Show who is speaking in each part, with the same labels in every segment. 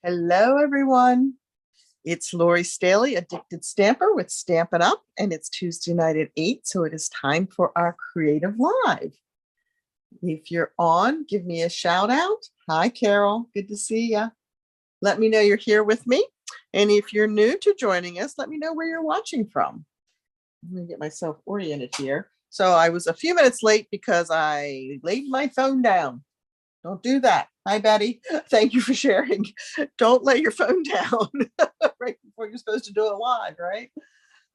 Speaker 1: Hello, everyone. It's Lori Staley, Addicted Stamper with Stampin' Up, and it's Tuesday night at 8, so it is time for our Creative Live. If you're on, give me a shout out. Hi, Carol. Good to see you. Let me know you're here with me. And if you're new to joining us, let me know where you're watching from. I'm going to get myself oriented here. So I was a few minutes late because I laid my phone down. Don't do that. Hi, Betty. Thank you for sharing. Don't lay your phone down right before you're supposed to do it live, right?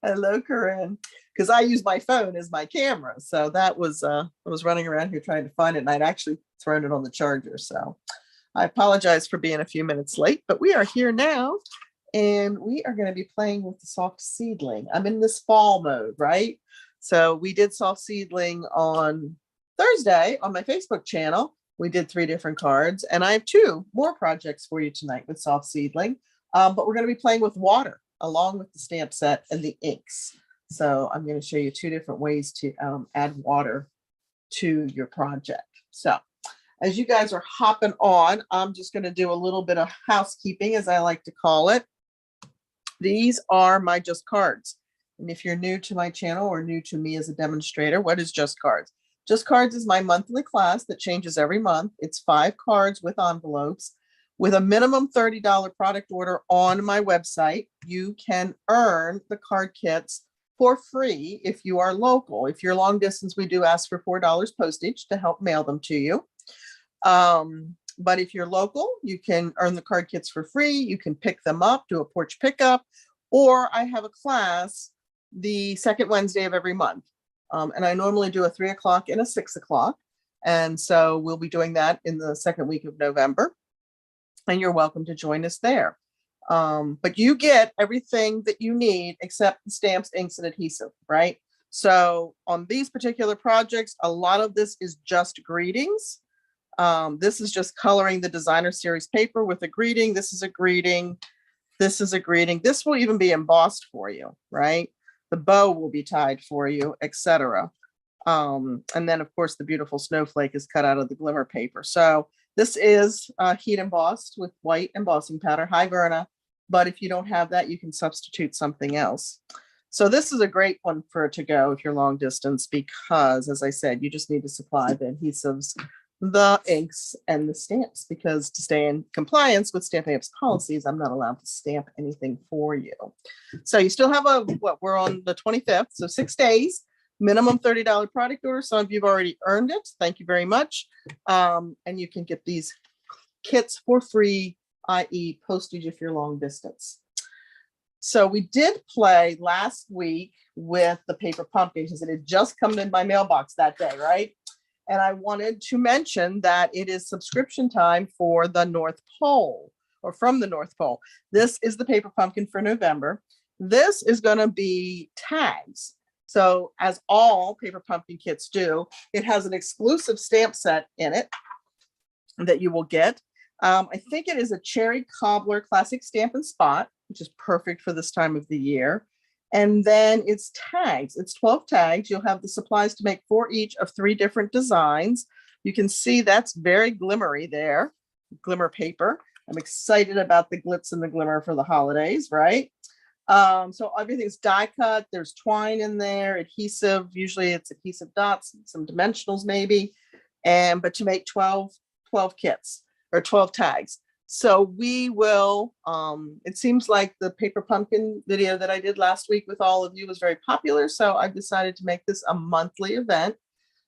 Speaker 1: Hello, Corinne. Because I use my phone as my camera. So that was, I was running around here trying to find it, and I'd actually thrown it on the charger. So I apologize for being a few minutes late, but we are here now, and we are going to be playing with the soft seedling. I'm in this fall mode, right? So we did soft seedling on Thursday on my Facebook channel. We did 3 different cards, and I have 2 more projects for you tonight with soft seedling, but we're going to be playing with water along with the stamp set and the inks. So I'm going to show you 2 different ways to add water to your project. So as you guys are hopping on, I'm just going to do a little bit of housekeeping, as I like to call it. These are my Just Cards. And if you're new to my channel or new to me as a demonstrator, what is Just Cards? Just Cards is my monthly class that changes every month. It's 5 cards with envelopes. With a minimum $30 product order on my website, you can earn the card kits for free if you are local. If you're long distance, we do ask for $4 postage to help mail them to you. But if you're local, you can earn the card kits for free. You can pick them up, do a porch pickup, or I have a class the second Wednesday of every month. And I normally do a 3 o'clock and a 6 o'clock. And so we'll be doing that in the second week of November. And you're welcome to join us there. But you get everything that you need except the stamps, inks, and adhesive, right? So on these particular projects, a lot of this is just greetings. This is just coloring the designer series paper with a greeting. This is a greeting. This is a greeting. This will even be embossed for you, right? The bow will be tied for you, etc. And then, of course, the beautiful snowflake is cut out of the glimmer paper. So this is heat embossed with white embossing powder. Hi, Verna. But if you don't have that, you can substitute something else. So this is a great one for to go if you're long distance, because, as I said, you just need to supply the adhesives, the inks, and the stamps, because to stay in compliance with Stampin' Up's policies, I'm not allowed to stamp anything for you. So you still have we're on the 25th, so 6 days, minimum $30 product order. Some of you've already earned it. Thank you very much. And you can get these kits for free, i.e. postage if you're long distance. So we did play last week with the paper pumpkin because it had just come in my mailbox that day, right? And I wanted to mention that it is subscription time for the North Pole, or from the North Pole. This is the paper pumpkin for November. This is going to be tags. So as all paper pumpkin kits do, it has an exclusive stamp set in it that you will get. I think it is a Cherry Cobbler Classic Stampin' Spot, which is perfect for this time of the year. And then it's tags. It's 12 tags. You'll have the supplies to make 4 each of 3 different designs. You can see that's very glimmery there, glimmer paper. I'm excited about the glitz and the glimmer for the holidays, right? So everything's die cut. There's twine in there, adhesive. Usually it's adhesive dots, some dimensionals maybe. But to make 12 kits or 12 tags. So we will, it seems like the paper pumpkin video that I did last week with all of you was very popular. So I've decided to make this a monthly event.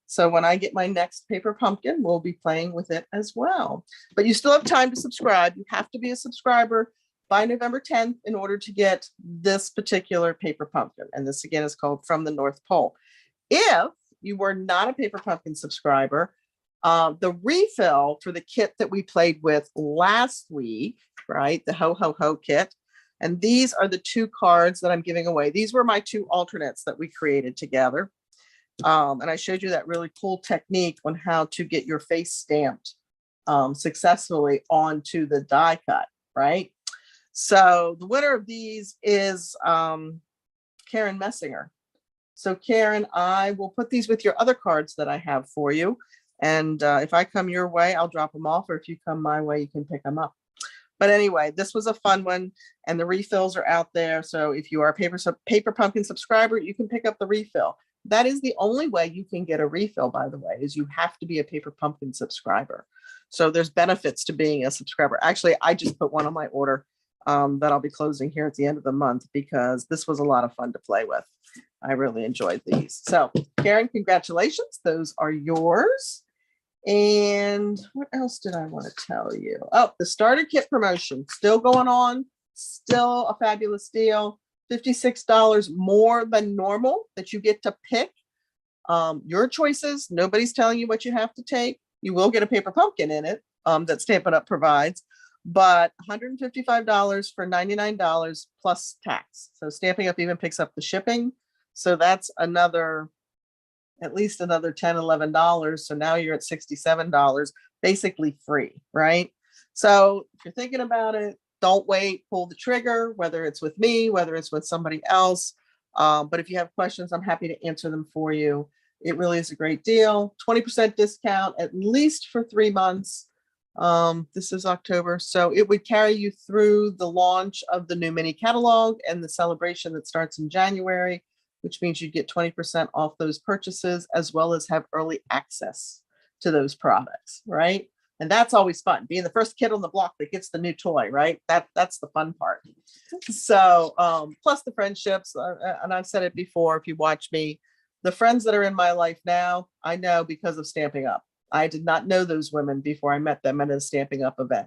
Speaker 1: So when I get my next paper pumpkin, we'll be playing with it as well. But you still have time to subscribe. You have to be a subscriber by November 10th in order to get this particular paper pumpkin. And this again is called From the North Pole. If you were not a paper pumpkin subscriber, the refill for the kit that we played with last week, right? The Ho Ho Ho kit. And these are the 2 cards that I'm giving away. These were my 2 alternates that we created together. And I showed you that really cool technique on how to get your face stamped successfully onto the die cut, right? So the winner of these is Karen Messinger. So Karen, I will put these with your other cards that I have for you. And if I come your way, I'll drop them off. Or if you come my way, you can pick them up. But anyway, this was a fun one, and the refills are out there. So if you are a Paper Pumpkin subscriber, you can pick up the refill. That is the only way you can get a refill, by the way, is you have to be a Paper Pumpkin subscriber. So there's benefits to being a subscriber. Actually, I just put one on my order that I'll be closing here at the end of the month because this was a lot of fun to play with. I really enjoyed these. So Karen, congratulations. Those are yours. And what else did I want to tell you? Oh, the starter kit promotion still going on. Still a fabulous deal. $56 more than normal that you get to pick your choices. Nobody's telling you what you have to take. You will get a paper pumpkin in it that Stampin' Up! Provides, but $155 for $99 plus tax. So Stampin' Up! Even picks up the shipping. So that's at least another $10, $11. So now you're at $67, basically free, right? So if you're thinking about it, don't wait, pull the trigger, whether it's with me, whether it's with somebody else. But if you have questions, I'm happy to answer them for you. It really is a great deal. 20% discount, at least for 3 months. This is October. So it would carry you through the launch of the new mini catalog and the celebration that starts in January, which means you get 20% off those purchases, as well as have early access to those products, right? And that's always fun, being the first kid on the block that gets the new toy, right? That's the fun part. So plus the friendships, and I've said it before, if you watch me, the friends that are in my life now, I know because of Stampin' Up. I did not know those women before I met them at a Stampin' Up event.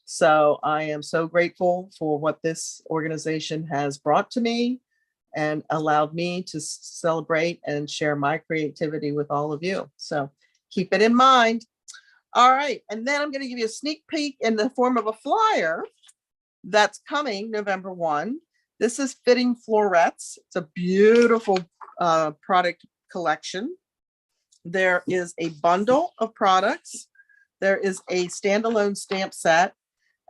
Speaker 1: So I am so grateful for what this organization has brought to me and allowed me to celebrate and share my creativity with all of you. So keep it in mind. All right. And then I'm going to give you a sneak peek in the form of a flyer that's coming November 1. This is Fitting Florets. It's a beautiful product collection. There is a bundle of products. There is a standalone stamp set,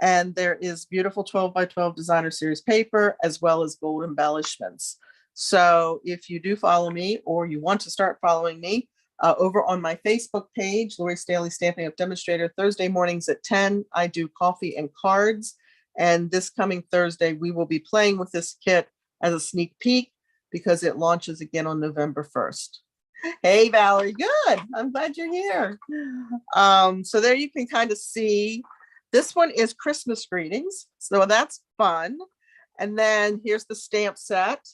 Speaker 1: and there is beautiful 12 by 12 designer series paper, as well as gold embellishments. So if you do follow me, or you want to start following me, over on my Facebook page, Lori Staley Stampin' Up! Demonstrator, Thursday mornings at 10, I do coffee and cards. And this coming Thursday, we will be playing with this kit as a sneak peek because it launches again on November 1st. Hey, Valerie, good. I'm glad you're here. So there you can kind of see, this one is Christmas greetings. So that's fun. And then here's the stamp set.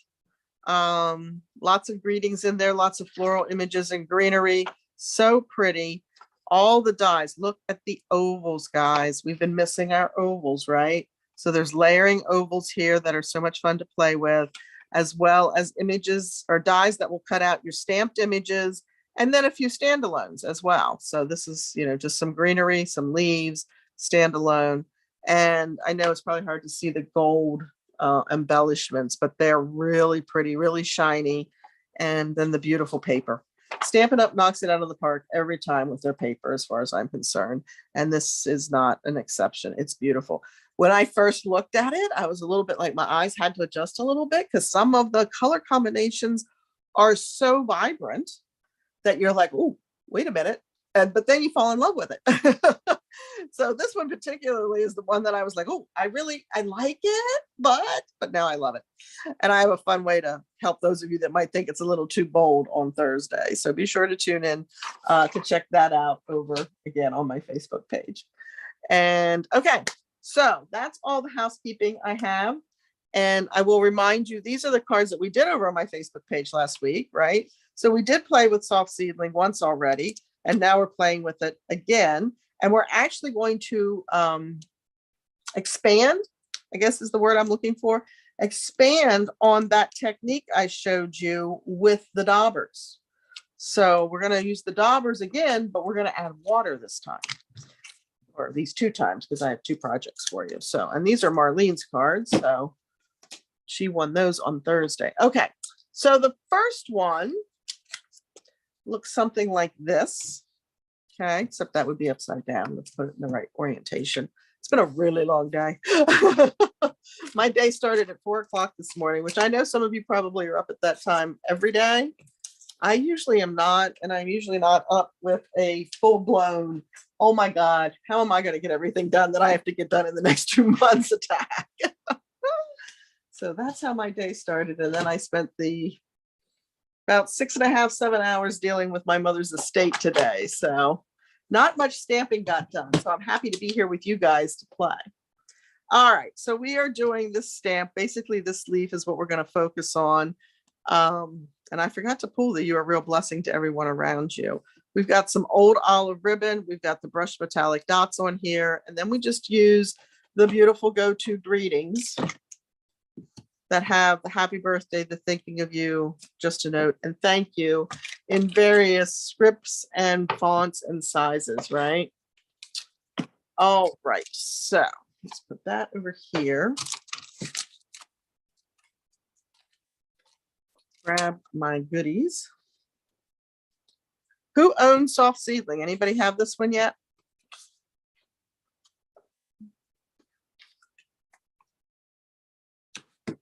Speaker 1: Lots of greetings in there, lots of floral images and greenery. So pretty. All the dies. Look at the ovals, guys. We've been missing our ovals, right? So there's layering ovals here that are so much fun to play with, as well as images or dies that will cut out your stamped images, and then a few standalones as well. So this is, just some greenery, some leaves, standalone. And I know it's probably hard to see the gold embellishments, but they're really pretty, really shiny. And then the beautiful paper. Stampin' Up! Knocks it out of the park every time with their paper, as far as I'm concerned. And this is not an exception. It's beautiful. When I first looked at it, I was a little bit like my eyes had to adjust a little bit because some of the color combinations are so vibrant that you're like, oh, wait a minute. But then you fall in love with it. So this one particularly is the one that I was like, oh, I like it, but now I love it. And I have a fun way to help those of you that might think it's a little too bold on Thursday. So be sure to tune in to check that out over again on my Facebook page. And okay, so that's all the housekeeping I have. And I will remind you, these are the cards that we did over on my Facebook page last week, right? So we did play with Soft Seedling once already, and now we're playing with it again. And we're actually going to expand, I guess is the word I'm looking for, expand on that technique I showed you with the daubers. So we're going to use the daubers again, but we're going to add water this time, or these 2 times, because I have 2 projects for you. So, and these are Marlene's cards. So she won those on Thursday. Okay. So the first one looks something like this. Okay, except that would be upside down. Let's put it in the right orientation. It's been a really long day. My day started at 4 o'clock this morning, which I know some of you probably are up at that time every day. I usually am not, and I'm usually not up with a full-blown, oh my God, how am I going to get everything done that I have to get done in the next 2 months attack? So that's how my day started. And then I spent about 6.5, 7 hours dealing with my mother's estate today. So not much stamping got done. So I'm happy to be here with you guys to play. All right, so we are doing this stamp. Basically, this leaf is what we're going to focus on. And I forgot to pull the "You Are a Real Blessing to Everyone Around You." We've got some old olive ribbon. We've got the brushed metallic dots on here. And then we just use the beautiful go-to greetings that have the happy birthday, the thinking of you, just a note, and thank you in various scripts and fonts and sizes, right? All right, so let's put that over here. Grab my goodies. Who owns Soft Seedling? Anybody have this one yet? All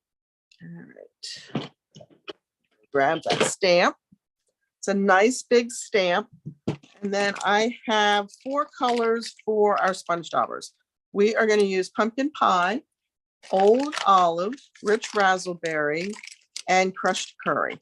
Speaker 1: right. Grab that stamp. It's a nice big stamp. And then I have 4 colors for our sponge daubers. We are going to use pumpkin pie, old olive, rich razzleberry, and crushed curry.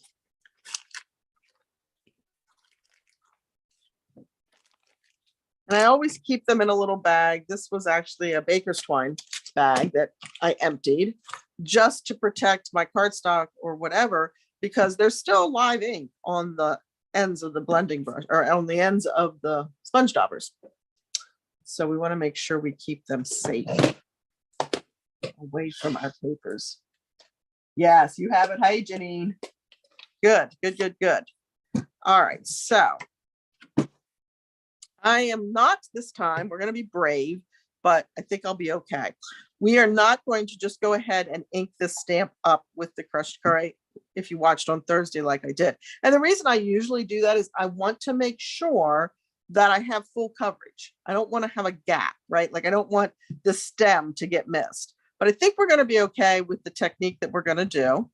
Speaker 1: And I always keep them in a little bag. This was actually a baker's twine bag that I emptied just to protect my cardstock or whatever, because there's still live ink on the ends of the blending brush or on the ends of the sponge daubers. So we want to make sure we keep them safe away from our papers. Yes, you have it. Hey, Janine. Good, good, good, good. All right, so I am not this time. We're going to be brave, but I think I'll be okay. We are not going to just go ahead and ink this stamp up with the crushed curry if you watched on Thursday like I did. And the reason I usually do that is I want to make sure that I have full coverage. I don't want to have a gap, right? Like I don't want the stem to get missed. But I think we're going to be okay with the technique that we're going to do.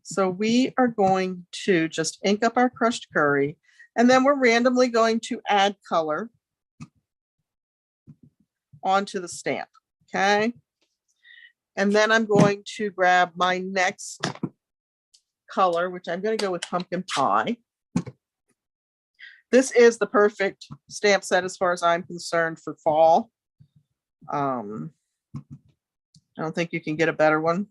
Speaker 1: So we are going to just ink up our crushed curry, and then we're randomly going to add color onto the stamp, okay? And then I'm going to grab my next color, which I'm going to go with pumpkin pie. This is the perfect stamp set as far as I'm concerned for fall. I don't think you can get a better one.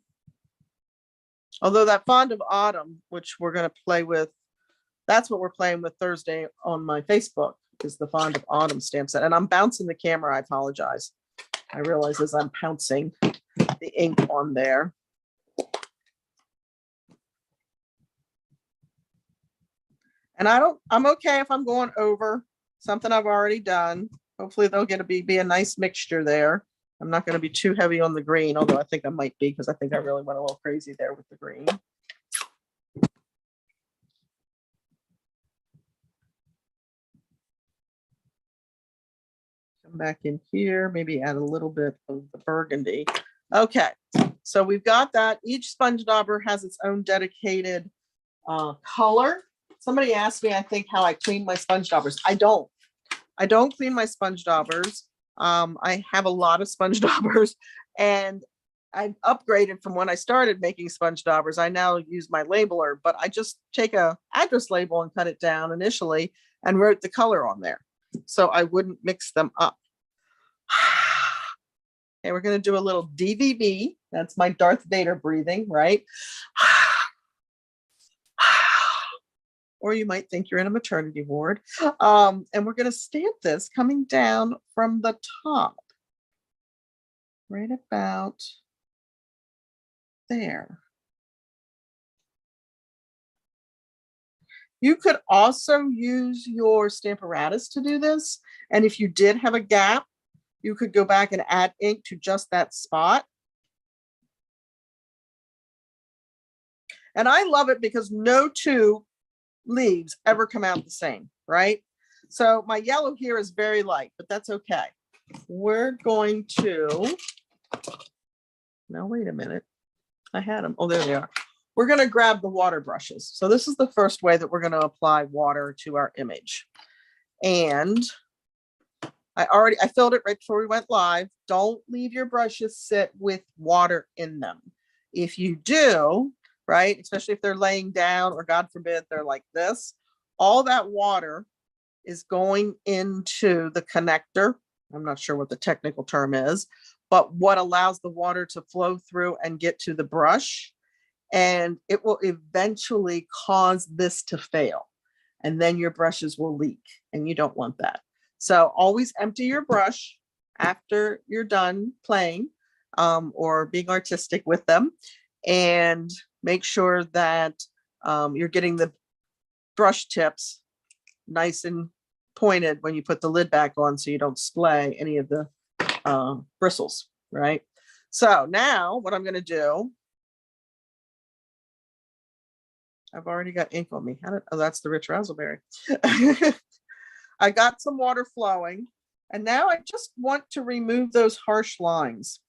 Speaker 1: Although that Fond of Autumn, which we're going to play with, that's what we're playing with Thursday on my Facebook, is the Fond of Autumn stamp set. And I'm bouncing the camera. I apologize. I realize as I'm pouncing the ink on there. And I'm okay if I'm going over something I've already done. Hopefully there'll be a nice mixture there. I'm not going to be too heavy on the green, although I think I might be, because I think I really went a little crazy there with the green. Come back in here, maybe add a little bit of the burgundy. Okay, so we've got that. Each sponge dauber has its own dedicated color. Somebody asked me, I think, how I clean my sponge daubers. I don't clean my sponge daubers. I have a lot of sponge daubers, and I've upgraded from when I started making sponge daubers. I now use my labeler, but I just take a address label and cut it down initially and wrote the color on there, so I wouldn't mix them up. Okay, we're going to do a little DVB. That's my Darth Vader breathing, right? Or you might think you're in a maternity ward. And we're going to stamp this coming down from the top, right about there. You could also use your Stamparatus to do this. And if you did have a gap, you could go back and add ink to just that spot. And I love it because no two leaves ever come out the same, right? So my yellow here is very light, but that's okay. We're going to, now wait a minute. I had them. Oh, there they are. we're going to grab the water brushes. So this is the first way that we're going to apply water to our image. And I filled it right before we went live. Don't leave your brushes sit with water in them. If you do, right, especially if they're laying down or God forbid they're like this, all that water is going into the connector. I'm not sure what the technical term is, but what allows the water to flow through and get to the brush. And it will eventually cause this to fail. And then your brushes will leak, and you don't want that. So always empty your brush after you're done playing or being artistic with them, and make sure that you're getting the brush tips nice and pointed when you put the lid back on, so you don't splay any of the bristles, right? So now what I'm going to do, I've already got ink on me. Oh, that's the rich raspberry. I got some water flowing, and now I just want to remove those harsh lines,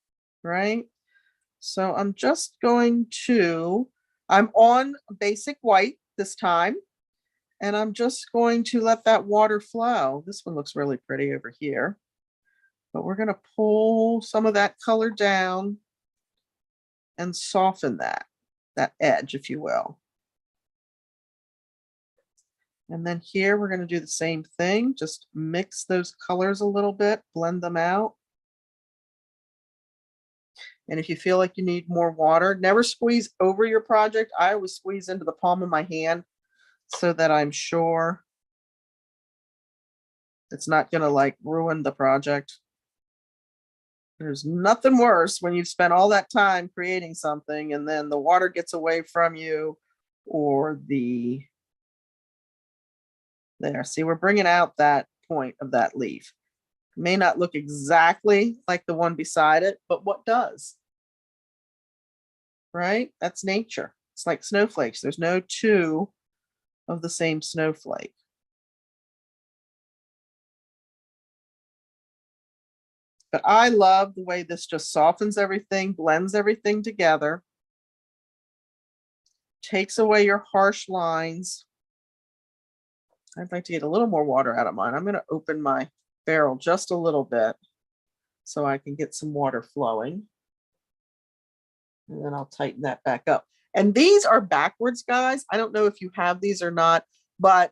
Speaker 1: right? So I'm just going to, I'm on basic white this time, and I'm just going to let that water flow. This one looks really pretty over here, but we're going to pull some of that color down and soften that edge, if you will. And then here we're going to do the same thing, just mix those colors a little bit, blend them out. And if you feel like you need more water, never squeeze over your project. I always squeeze into the palm of my hand so that I'm sure it's not going to like ruin the project. There's nothing worse when you've spent all that time creating something and then the water gets away from you, or the, there, see, we're bringing out that point of that leaf. It may not look exactly like the one beside it, but what does? Right? That's nature. It's like snowflakes. There's no two of the same snowflake. But I love the way this just softens everything, blends everything together, takes away your harsh lines. I'd like to get a little more water out of mine. I'm going to open my barrel just a little bit so I can get some water flowing. And then I'll tighten that back up. And these are backwards, guys. I don't know if you have these or not, but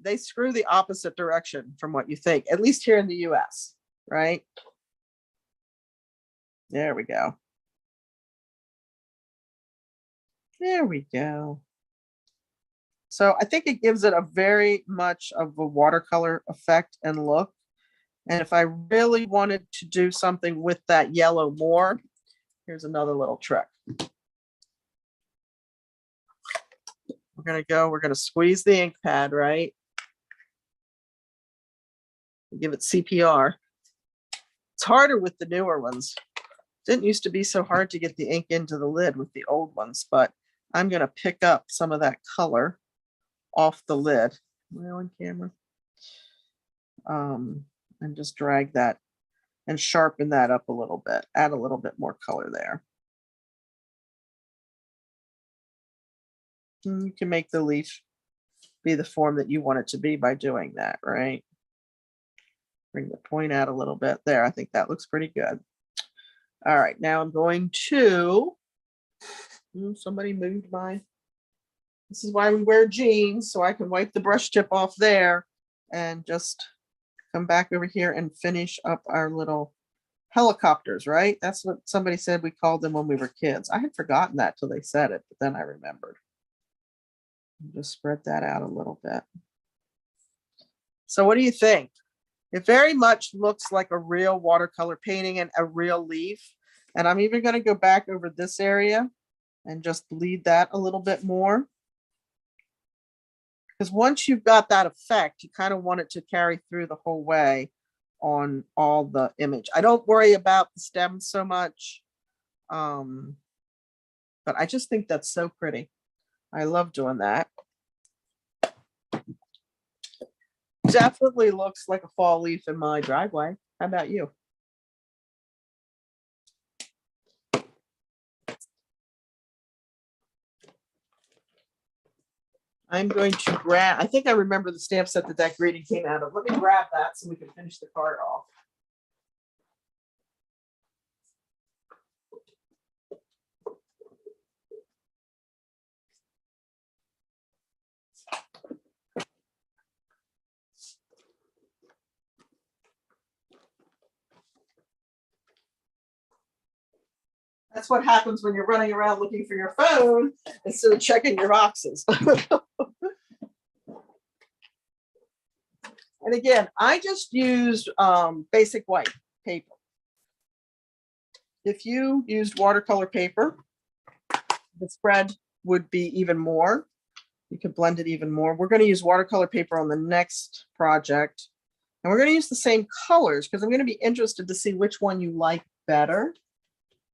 Speaker 1: they screw the opposite direction from what you think, at least here in the US, right? There we go. There we go. So I think it gives it a very much of a watercolor effect and look. And if I really wanted to do something with that yellow more, here's another little trick. We're going to squeeze the ink pad, right? Give it CPR. It's harder with the newer ones. Didn't used to be so hard to get the ink into the lid with the old ones, but I'm going to pick up some of that color off the lid. Am I on camera? And just drag that and sharpen that up a little bit, add a little bit more color there. And you can make the leaf be the form that you want it to be by doing that, right? Bring the point out a little bit there. I think that looks pretty good. All right, now I'm going to, somebody moved my, this is why we wear jeans, so I can wipe the brush tip off there and just come back over here and finish up our little helicopters, right? That's what somebody said we called them when we were kids. I had forgotten that till they said it, but then I remembered. Just spread that out a little bit. So what do you think? It very much looks like a real watercolor painting and a real leaf. And I'm even going to go back over this area and just bleed that a little bit more. Because once you've got that effect, you kind of want it to carry through the whole way on all the image. I don't worry about the stems so much. But I just think that's so pretty. I love doing that. Definitely looks like a fall leaf in my driveway. How about you? I'm going to grab, I think I remember the stamp set that that greeting came out of. Let me grab that so we can finish the card off. That's what happens when you're running around looking for your phone instead of checking your boxes. And again, I just used basic white paper. If you used watercolor paper, the spread would be even more. You could blend it even more. We're going to use watercolor paper on the next project. And we're going to use the same colors because I'm going to be interested to see which one you like better.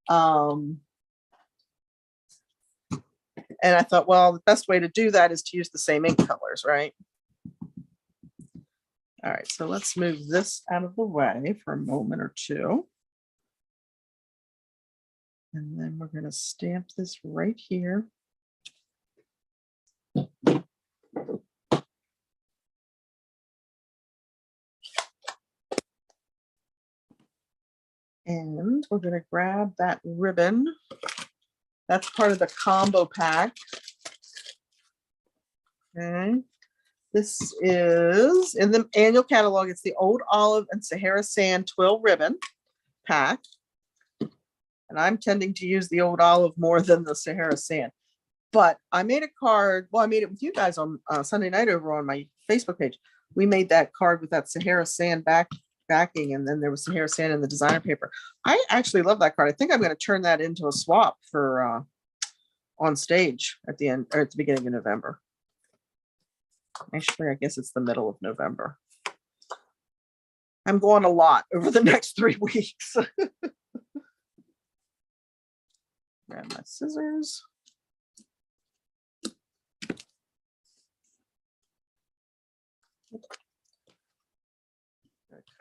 Speaker 1: And I thought, well, the best way to do that is to use the same ink colors, right? All right, so let's move this out of the way for a moment or two. And then we're going to stamp this right here. And we're going to grab that ribbon. That's part of the combo pack. Okay. This is in the annual catalog. It's the Old Olive and Sahara Sand Twill Ribbon pack. And I'm tending to use the Old Olive more than the Sahara Sand. But I made a card. Well, I made it with you guys on Sunday night over on my Facebook page. We made that card with that Sahara Sand backing, and then there was Sahara Sand in the designer paper. I actually love that card. I think I'm going to turn that into a swap for on stage at the end or at the beginning of November. Actually, I guess it's the middle of November. I'm going a lot over the next 3 weeks. Grab my scissors.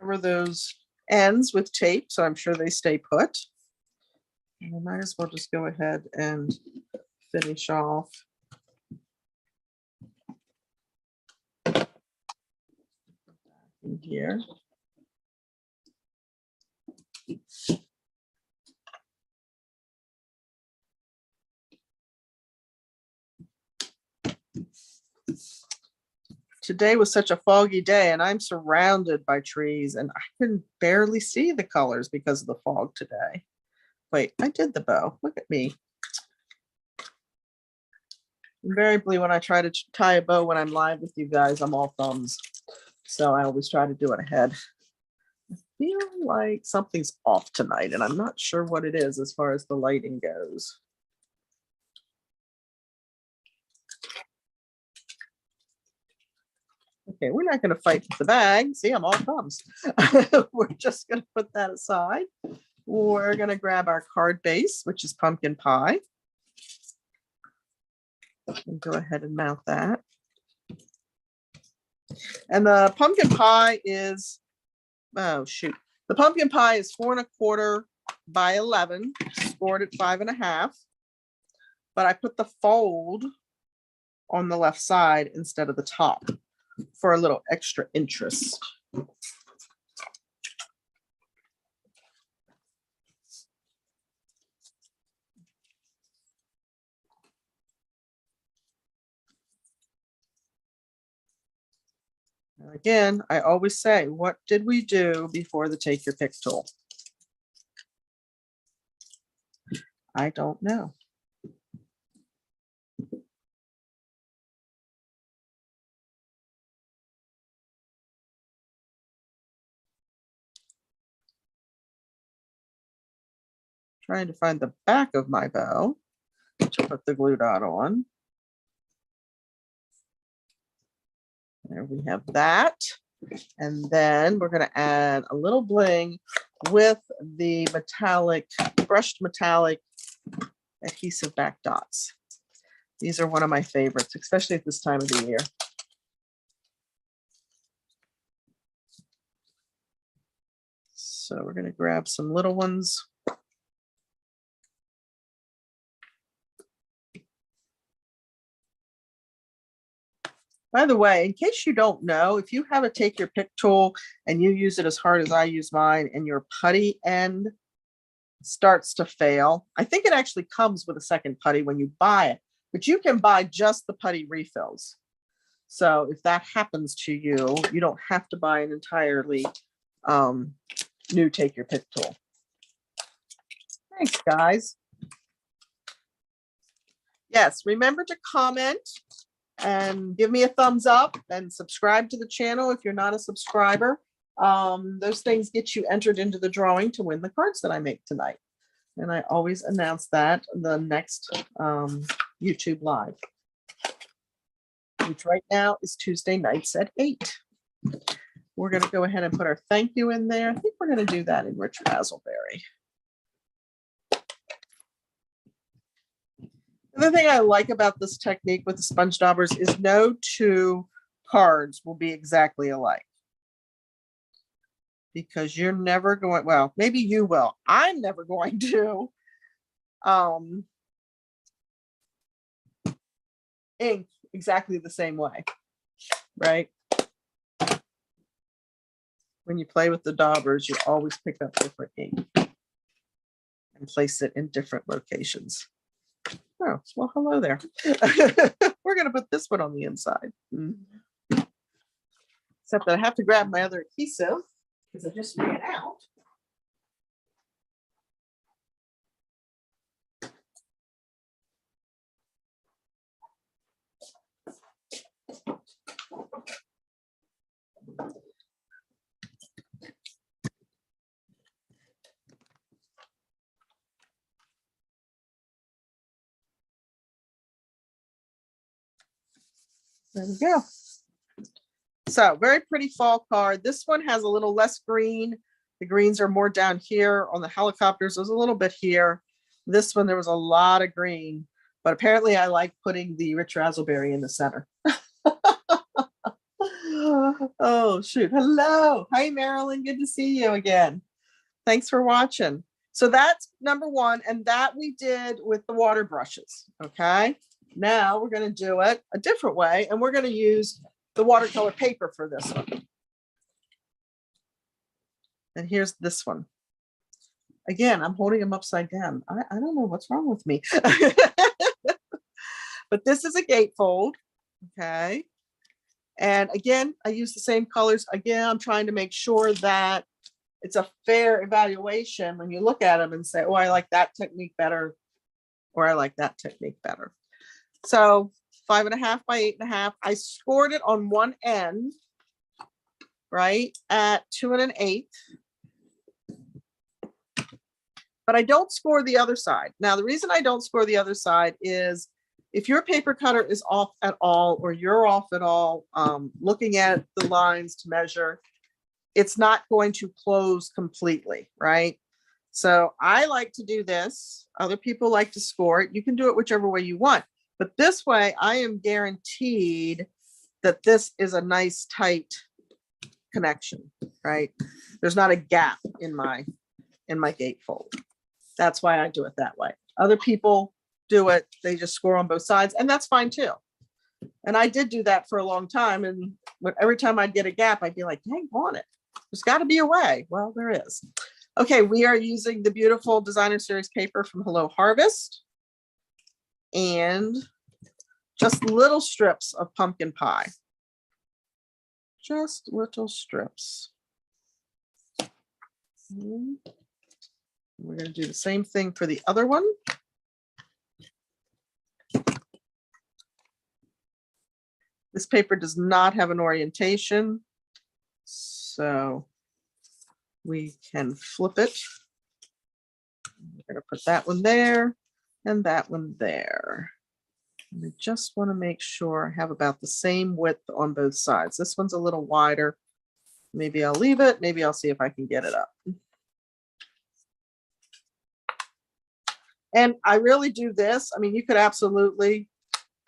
Speaker 1: Cover those ends with tape, so I'm sure they stay put. And I might as well just go ahead and finish off. In here. Today was such a foggy day and I'm surrounded by trees and I can barely see the colors because of the fog today. Wait, I did the bow. Look at me. Invariably, when I try to tie a bow when I'm live with you guys, I'm all thumbs. So I always try to do it ahead. I feel like something's off tonight and I'm not sure what it is as far as the lighting goes. Okay, we're not going to fight with the bag. See, I'm all thumbs. We're just going to put that aside. We're going to grab our card base, which is pumpkin pie. And go ahead and mount that. And the pumpkin pie is, oh shoot. The pumpkin pie is 4 1/4 by 11, scored at 5 1/2. But I put the fold on the left side instead of the top for a little extra interest. Again, I always say, what did we do before the take your pick tool? I don't know. Trying to find the back of my bow to put the glue dot on. There we have that. And then we're going to add a little bling with the metallic, brushed metallic adhesive back dots. These are one of my favorites, especially at this time of the year. So we're going to grab some little ones. By the way, in case you don't know, if you have a take your pick tool and you use it as hard as I use mine and your putty end starts to fail, I think it actually comes with a second putty when you buy it, but you can buy just the putty refills. So if that happens to you, you don't have to buy an entirely new take your pick tool. Thanks, guys. Yes, remember to comment and give me a thumbs up and subscribe to the channel if you're not a subscriber. Those things get you entered into the drawing to win the cards that I make tonight. And I always announce that the next YouTube live, which right now is Tuesday nights at 8. We're going to go ahead and put our thank you in there. I think we're going to do that in Rich Razzleberry. The thing I like about this technique with the sponge daubers is no two cards will be exactly alike. Because you're never going, well, maybe you will. I'm never going to ink exactly the same way, right? When you play with the daubers, you always pick up different ink and place it in different locations. Oh, well, hello there. We're going to put this one on the inside. Except that I have to grab my other adhesive because I just ran out. There we go. So very pretty fall card. This one has a little less green. The greens are more down here. On the helicopters, there's a little bit here. This one, there was a lot of green, but apparently I like putting the Rich Razzleberry in the center. Oh, shoot. Hello. Hi, Marilyn. Good to see you again. Thanks for watching. So that's number one, and that we did with the water brushes, okay? Now we're going to do it a different way, and we're going to use the watercolor paper for this one. And here's this one. Again, I'm holding them upside down. I don't know what's wrong with me. But this is a gatefold, okay? And again, I use the same colors. Again, I'm trying to make sure that it's a fair evaluation when you look at them and say, oh, I like that technique better, or I like that technique better. So 5.5 by 8.5. I scored it on one end, right, at 2 1/8. But I don't score the other side. Now, the reason I don't score the other side is if your paper cutter is off at all, or you're off at all, looking at the lines to measure, it's not going to close completely, right? So I like to do this. Other people like to score it. You can do it whichever way you want. But this way, I am guaranteed that this is a nice tight connection, right? There's not a gap in my gatefold. That's why I do it that way. Other people do it, they just score on both sides, and that's fine too. And I did do that for a long time, and every time I'd get a gap, I'd be like, dang on it. There's got to be a way. Well, there is. Okay, we are using the beautiful Designer Series paper from Hello Harvest. And just little strips of pumpkin pie. Just little strips. We're going to do the same thing for the other one. This paper does not have an orientation, so we can flip it. We're going to put that one there and that one there. And I just want to make sure I have about the same width on both sides. This one's a little wider. Maybe I'll leave it. Maybe I'll see if I can get it up. And I really do this. I mean, you could absolutely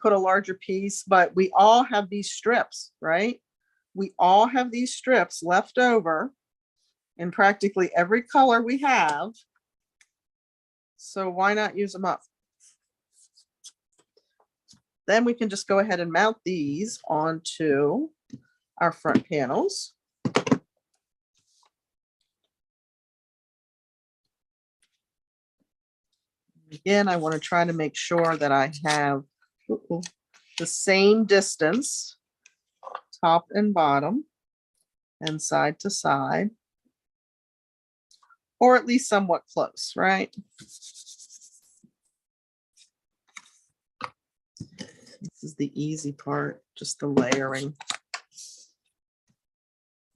Speaker 1: put a larger piece, but we all have these strips, right? We all have these strips left over in practically every color we have. So why not use them up? then we can just go ahead and mount these onto our front panels. Again, I want to try to make sure that I have the same distance, top and bottom, and side to side, or at least somewhat close, right? This is the easy part, just the layering.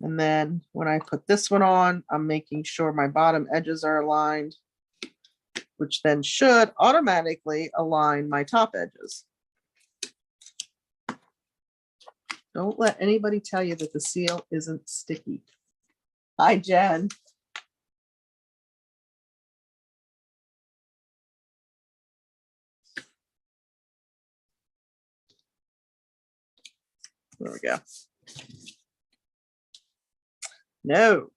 Speaker 1: And then when I put this one on, I'm making sure my bottom edges are aligned, which then should automatically align my top edges. Don't let anybody tell you that the seal isn't sticky. Hi, Jen. There we go. No.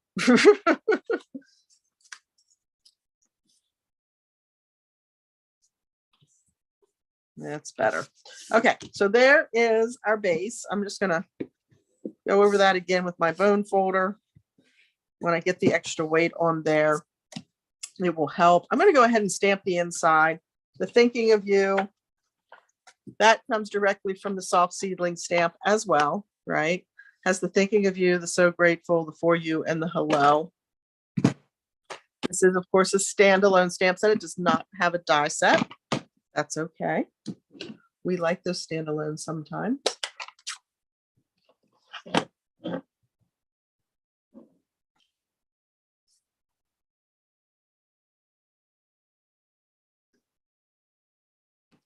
Speaker 1: That's better. Okay, so there is our base. I'm just gonna go over that again with my bone folder. When I get the extra weight on there, it will help. I'm gonna go ahead and stamp the inside. The Thinking of You, that comes directly from the Soft Seedling stamp as well, right? Has the Thinking of You, the So Grateful, the For You, and the Hello. This is, of course, a standalone stamp set. It does not have a die set. That's okay. We like those standalones sometimes.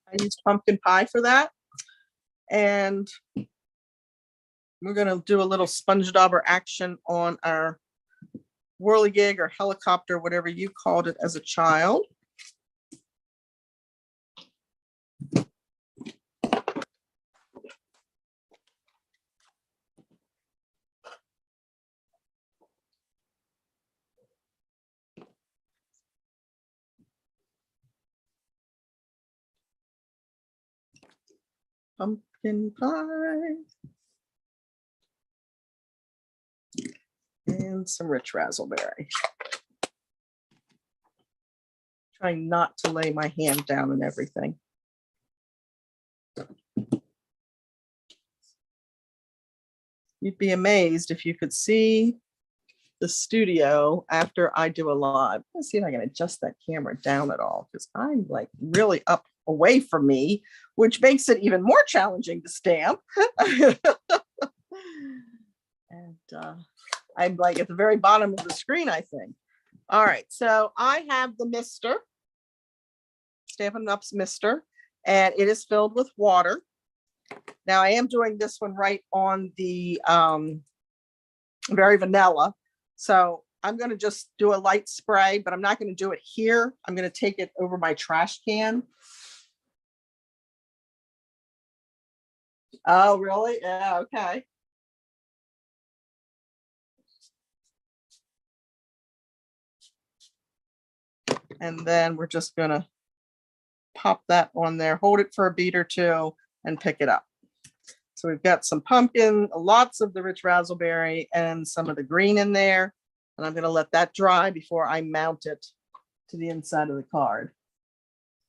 Speaker 1: I used pumpkin pie for that. And we're going to do a little sponge dauber action on our whirligig or helicopter, whatever you called it as a child. Pumpkin pie. And some rich razzleberry. Trying not to lay my hand down and everything. You'd be amazed if you could see the studio after I do a live. Let's see if I can adjust that camera down at all, because I'm like really up away from me, which makes it even more challenging to stamp. And I'm like at the very bottom of the screen, I think. All right, so I have the mister, Stampin' Up's mister, and it is filled with water. Now I am doing this one right on the very vanilla. So I'm going to just do a light spray, but I'm not going to do it here. I'm going to take it over my trash can. Oh, really? Yeah, okay. And then we're just going to pop that on there, hold it for a beat or two, and pick it up. So we've got some pumpkin, lots of the rich razzleberry, and some of the green in there. And I'm going to let that dry before I mount it to the inside of the card.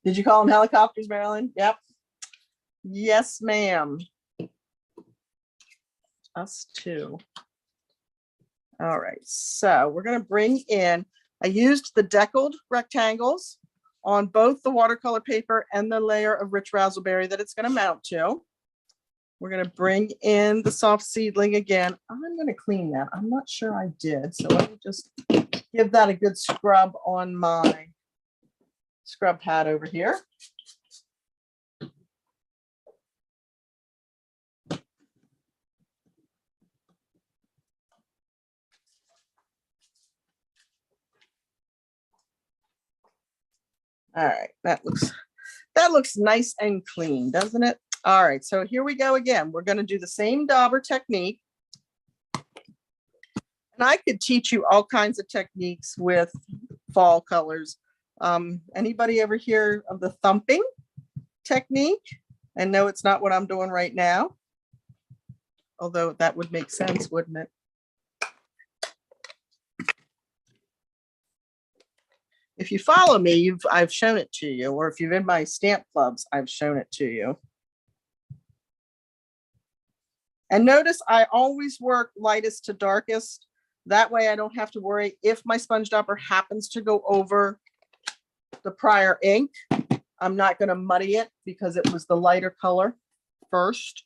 Speaker 1: Did you call them helicopters, Marilyn? Yep. Yes, ma'am. Us too. All right, so we're going to bring in, I used the deckled rectangles on both the watercolor paper and the layer of rich razzleberry that it's going to mount to. We're going to bring in the soft seedling again. I'm going to clean that. I'm not sure I did. So let me just give that a good scrub on my scrub pad over here. All right, that looks nice and clean, doesn't it? All right, so here we go again. We're going to do the same dauber technique. And I could teach you all kinds of techniques with fall colors. Anybody ever hear of the thumping technique? And no, it's not what I'm doing right now. Although that would make sense, wouldn't it? If you follow me, I've shown it to you, or if you're in my stamp clubs, I've shown it to you. And notice I always work lightest to darkest. That way I don't have to worry if my sponge dauber happens to go over the prior ink. I'm not going to muddy it because it was the lighter color first.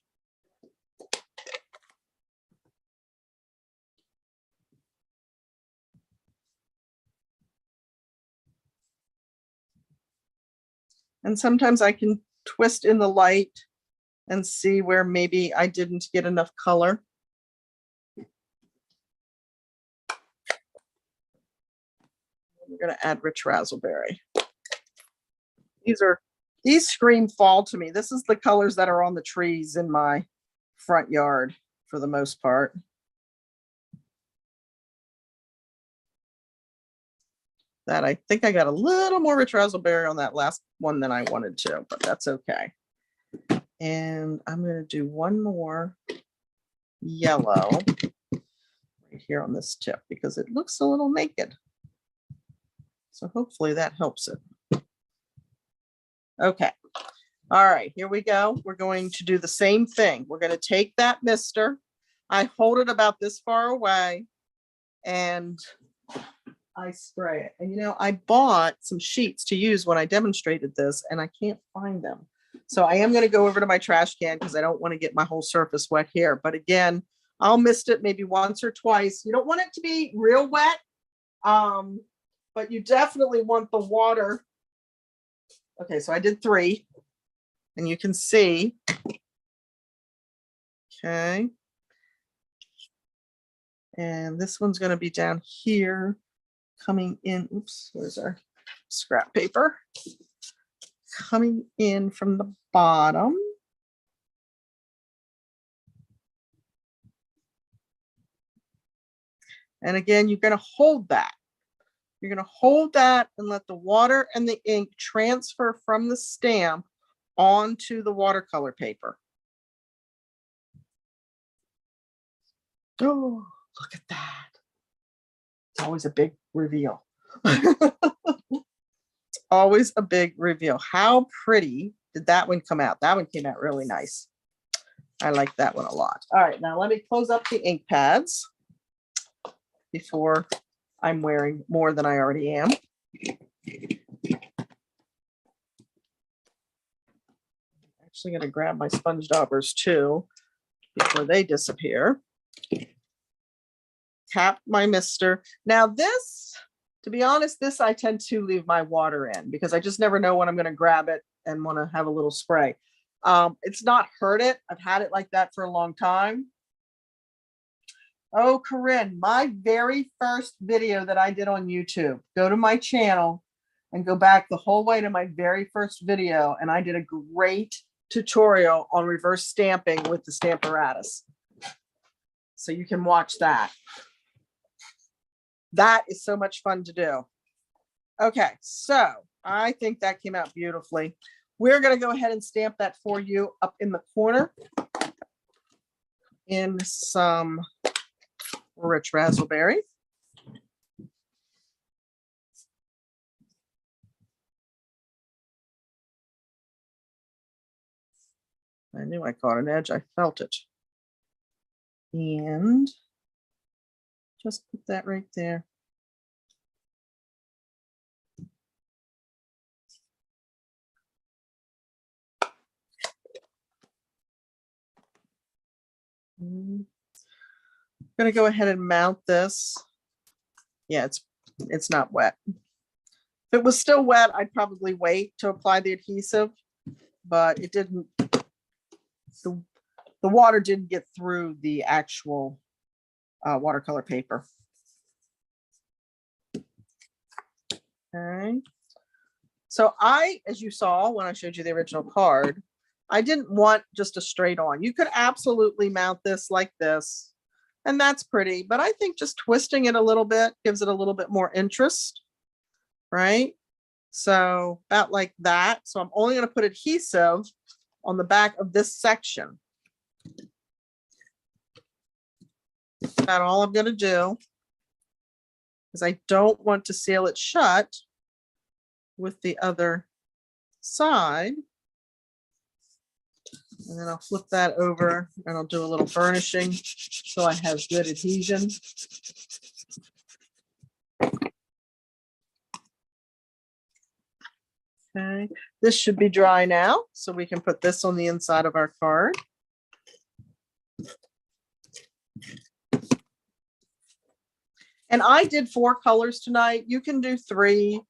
Speaker 1: And sometimes I can twist in the light and see where maybe I didn't get enough color. We're going to add rich razzleberry. These scream fall to me. This is the colors that are on the trees in my front yard for the most part. That I think I got a little more rich razzleberry on that last one than I wanted to, but that's okay. And I'm going to do one more yellow right here on this tip because it looks a little naked. So hopefully that helps it. Okay. All right, here we go. We're going to do the same thing. We're going to take that mister. I hold it about this far away and I spray it. And you know, I bought some sheets to use when I demonstrated this and I can't find them. So I am going to go over to my trash can because I don't want to get my whole surface wet here. But again, I'll mist it maybe once or twice. You don't want it to be real wet, but you definitely want the water. Okay, so I did 3 and you can see. Okay. And this one's going to be down here coming in. Oops, where's our scrap paper? Coming in from the bottom. And again, you're going to hold that. You're going to hold that and let the water and the ink transfer from the stamp onto the watercolor paper. Oh, look at that. It's always a big reveal. It's always a big reveal. How pretty did that one come out? That one came out really nice. I like that one a lot. All right, now let me close up the ink pads before I'm wearing more than I already am. Actually going to grab my sponge daubers too before they disappear. Tap my mister. Now this, to be honest, this I tend to leave my water in because I just never know when I'm going to grab it and want to have a little spray. It's not hurt it. I've had it like that for a long time. Oh, Corinne, my very first video that I did on YouTube, go to my channel and go back the whole way to my very first video. And I did a great tutorial on reverse stamping with the Stamparatus. So you can watch that. That is so much fun to do. Okay, so I think that came out beautifully. We're going to go ahead and stamp that for you up in the corner in some rich razzleberry. I knew I caught an edge. I felt it. And just put that right there. I'm going to go ahead and mount this. Yeah, it's not wet. If it was still wet, I'd probably wait to apply the adhesive, but it didn't. The water didn't get through the actual watercolor paper. Okay. So as you saw when I showed you the original card, I didn't want just a straight on. You could absolutely mount this like this, and that's pretty, but I think just twisting it a little bit gives it a little bit more interest, right? So about like that. So I'm only going to put adhesive on the back of this section. That's all I'm going to do, because I don't want to seal it shut with the other side. And then I'll flip that over and I'll do a little burnishing so I have good adhesion. Okay, this should be dry now, so we can put this on the inside of our card. And I did 4 colors tonight. You can do 3.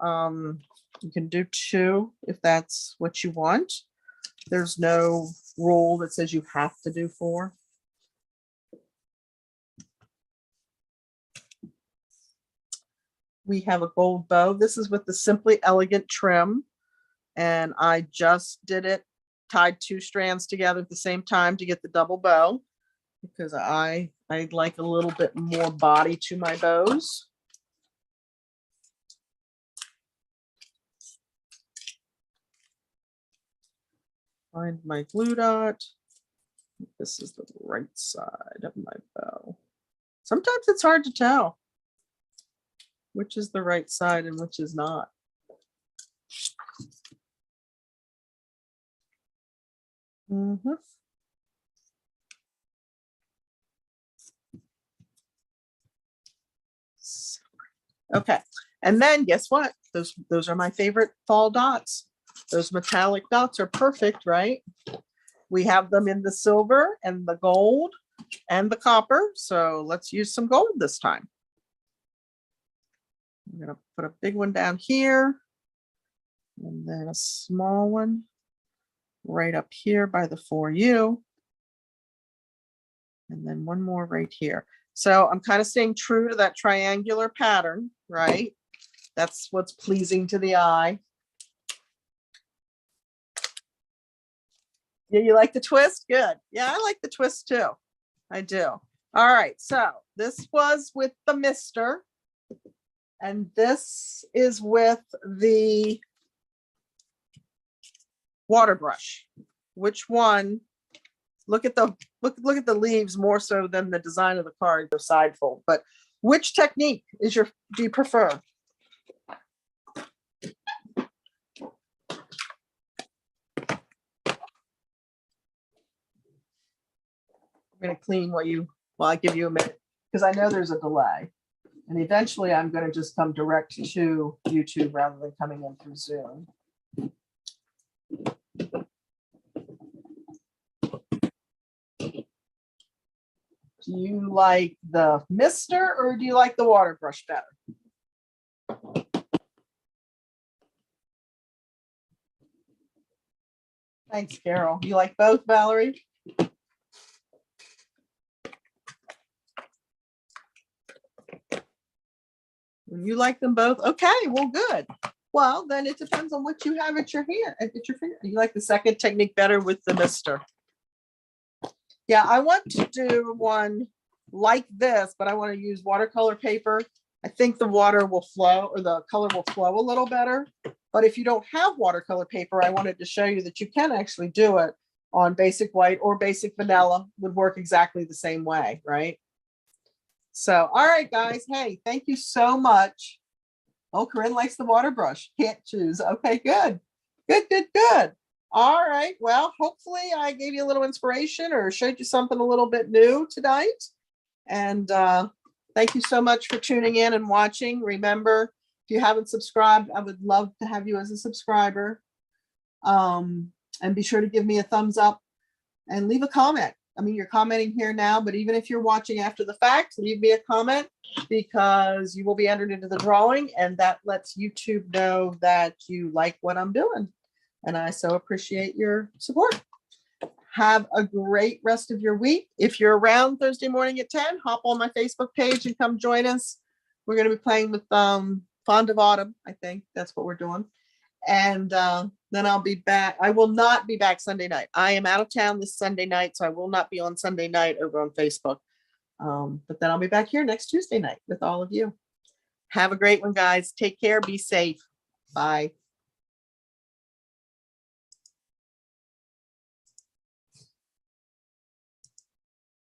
Speaker 1: You can do 2 if that's what you want. There's no rule that says you have to do 4. We have a gold bow. This is with the Simply Elegant trim. And I just did it, tied 2 strands together at the same time to get the double bow, because I like a little bit more body to my bows. Find my glue dot. This is the right side of my bow. Sometimes it's hard to tell which is the right side and which is not. Okay, and then guess what? Those are my favorite fall dots. Those metallic dots are perfect, right? We have them in the silver and the gold and the copper. So let's use some gold this time. I'm going to put a big one down here and then a small one right up here by the 4U. And then one more right here. So I'm kind of staying true to that triangular pattern, right? That's what's pleasing to the eye. Yeah, you like the twist? Good. Yeah, I like the twist too. I do. All right, so this was with the mister. And this is with the water brush. Which one? Look at the look at the leaves more so than the design of the card, the side fold. But which technique is do you prefer? I'm going to clean while I give you a minute, because I know there's a delay. And eventually I'm going to just come direct to YouTube rather than coming in through Zoom. Do you like the mister or do you like the water brush better? Thanks, Carol. You like both, Valerie? You like them both? Okay, well, good. Well, then it depends on what you have at your hand, at your finger. You like the second technique better with the mister? Yeah, I want to do one like this, but I want to use watercolor paper. I think the water will flow, or the color will flow a little better. But if you don't have watercolor paper, I wanted to show you that you can actually do it on basic white or basic vanilla. Would work exactly the same way, right? So, all right, guys. Hey, thank you so much. Oh, Corinne likes the water brush. Can't choose. Okay, good. Good, good, good. All right. Well, hopefully I gave you a little inspiration or showed you something a little bit new tonight. And thank you so much for tuning in and watching. Remember, if you haven't subscribed, I would love to have you as a subscriber. And be sure to give me a thumbs up and leave a comment. I mean, you're commenting here now, but even if you're watching after the fact, leave me a comment, because you will be entered into the drawing, and that lets YouTube know that you like what I'm doing. And I so appreciate your support. Have a great rest of your week. If you're around Thursday morning at 10, hop on my Facebook page and come join us. We're going to be playing with Fond of Autumn. I think that's what we're doing. And then I'll be back. I will not be back Sunday night. I am out of town this Sunday night, so I will not be on Sunday night over on Facebook. But then I'll be back here next Tuesday night with all of you. Have a great one, guys. Take care. Be safe. Bye.